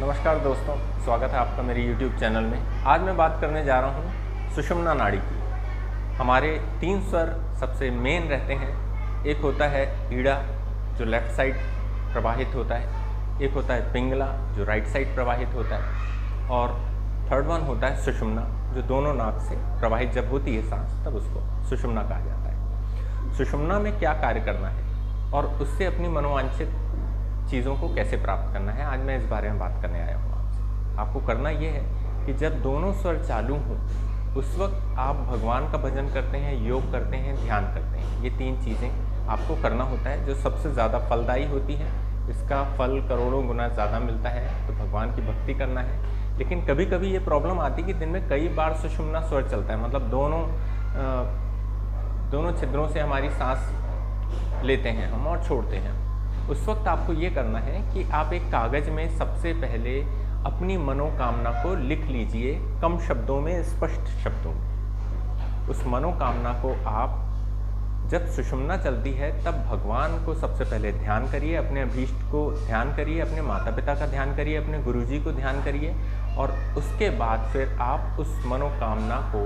नमस्कार दोस्तों, स्वागत है आपका मेरे YouTube चैनल में। आज मैं बात करने जा रहा हूँ सुषुम्ना नाड़ी की। हमारे 3 स्वर सबसे मेन रहते हैं। एक होता है ईड़ा जो लेफ़्ट साइड प्रवाहित होता है, एक होता है पिंगला जो राइट साइड प्रवाहित होता है, और थर्ड वन होता है सुषुम्ना जो दोनों नाक से प्रवाहित जब होती है सांस तब उसको सुषुम्ना कहा जाता है। सुषुम्ना में क्या कार्य करना है और उससे अपनी मनोवांछित चीज़ों को कैसे प्राप्त करना है, आज मैं इस बारे में बात करने आया हूँ आपसे। आपको करना ये है कि जब दोनों स्वर चालू हों उस वक्त आप भगवान का भजन करते हैं, योग करते हैं, ध्यान करते हैं। ये 3 चीज़ें आपको करना होता है जो सबसे ज़्यादा फलदायी होती है। इसका फल करोड़ों गुना ज़्यादा मिलता है, तो भगवान की भक्ति करना है। लेकिन कभी कभी ये प्रॉब्लम आती है कि दिन में कई बार सुषुम्ना स्वर चलता है, मतलब दोनों छिद्रों से हमारी सांस लेते हैं हम और छोड़ते हैं। उस वक्त आपको ये करना है कि आप एक कागज़ में सबसे पहले अपनी मनोकामना को लिख लीजिए, कम शब्दों में, स्पष्ट शब्दों में। उस मनोकामना को आप जब सुषुम्ना चलती है तब भगवान को सबसे पहले ध्यान करिए, अपने अभीष्ट को ध्यान करिए, अपने माता पिता का ध्यान करिए, अपने गुरुजी को ध्यान करिए, और उसके बाद फिर आप उस मनोकामना को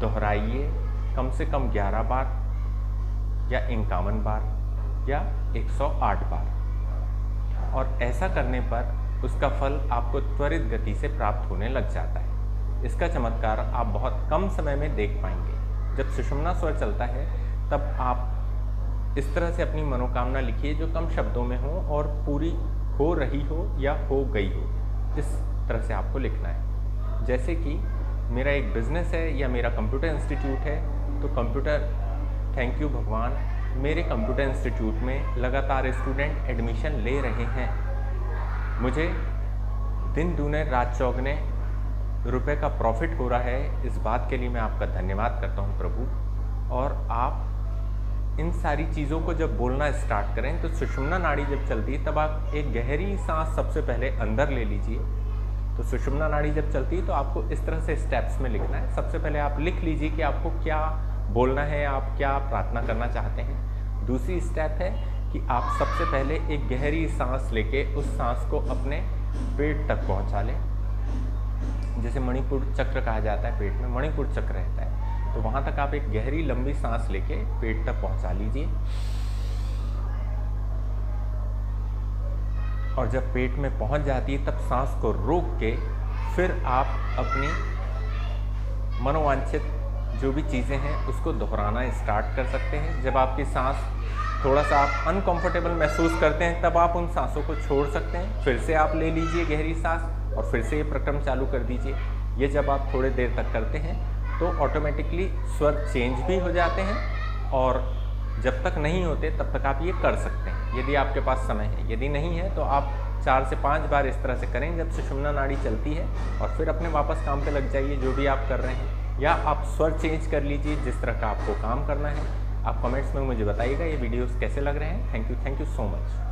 दोहराइए कम से कम 11 बार या 51 बार या 108 बार। और ऐसा करने पर उसका फल आपको त्वरित गति से प्राप्त होने लग जाता है। इसका चमत्कार आप बहुत कम समय में देख पाएंगे। जब सुषुम्ना स्वर चलता है तब आप इस तरह से अपनी मनोकामना लिखिए जो कम शब्दों में हो और पूरी हो रही हो या हो गई हो, इस तरह से आपको लिखना है। जैसे कि मेरा एक बिज़नेस है या मेरा कंप्यूटर इंस्टीट्यूट है, तो कंप्यूटर, थैंक यू भगवान, मेरे कंप्यूटर इंस्टीट्यूट में लगातार स्टूडेंट एडमिशन ले रहे हैं। मुझे दिन दूने रात चौगने रुपए का प्रॉफिट हो रहा है। इस बात के लिए मैं आपका धन्यवाद करता हूं प्रभु। और आप इन सारी चीज़ों को जब बोलना स्टार्ट करें तो सुषुम्ना नाड़ी जब चलती है तब आप एक गहरी सांस सबसे पहले अंदर ले लीजिए। तो सुषुम्ना नाड़ी जब चलती है तो आपको इस तरह से स्टेप्स में लिखना है। सबसे पहले आप लिख लीजिए कि आपको क्या बोलना है, आप क्या प्रार्थना करना चाहते हैं। दूसरी स्टेप है कि आप सबसे पहले एक गहरी सांस लेके उस सांस को अपने पेट तक पहुंचा लें। जैसे मणिपुर चक्र कहा जाता है, पेट में मणिपुर चक्र रहता है, तो वहां तक आप एक गहरी लंबी सांस लेके पेट तक पहुंचा लीजिए। और जब पेट में पहुंच जाती है तब सांस को रोक के फिर आप अपनी मनोवांछित जो भी चीज़ें हैं उसको दोहराना स्टार्ट कर सकते हैं। जब आपकी सांस थोड़ा सा आप अनकंफर्टेबल महसूस करते हैं तब आप उन सांसों को छोड़ सकते हैं। फिर से आप ले लीजिए गहरी सांस और फिर से ये प्रक्रम चालू कर दीजिए। ये जब आप थोड़े देर तक करते हैं तो ऑटोमेटिकली स्वर चेंज भी हो जाते हैं, और जब तक नहीं होते तब तक आप ये कर सकते हैं यदि आपके पास समय है। यदि नहीं है तो आप 4 से 5 बार इस तरह से करें जब सुषुम्ना नाड़ी चलती है, और फिर अपने वापस काम पे लग जाइए जो भी आप कर रहे हैं, या आप स्वर चेंज कर लीजिए जिस तरह का आपको काम करना है। आप कमेंट्स में मुझे बताइएगा ये वीडियोस कैसे लग रहे हैं। Thank you so much.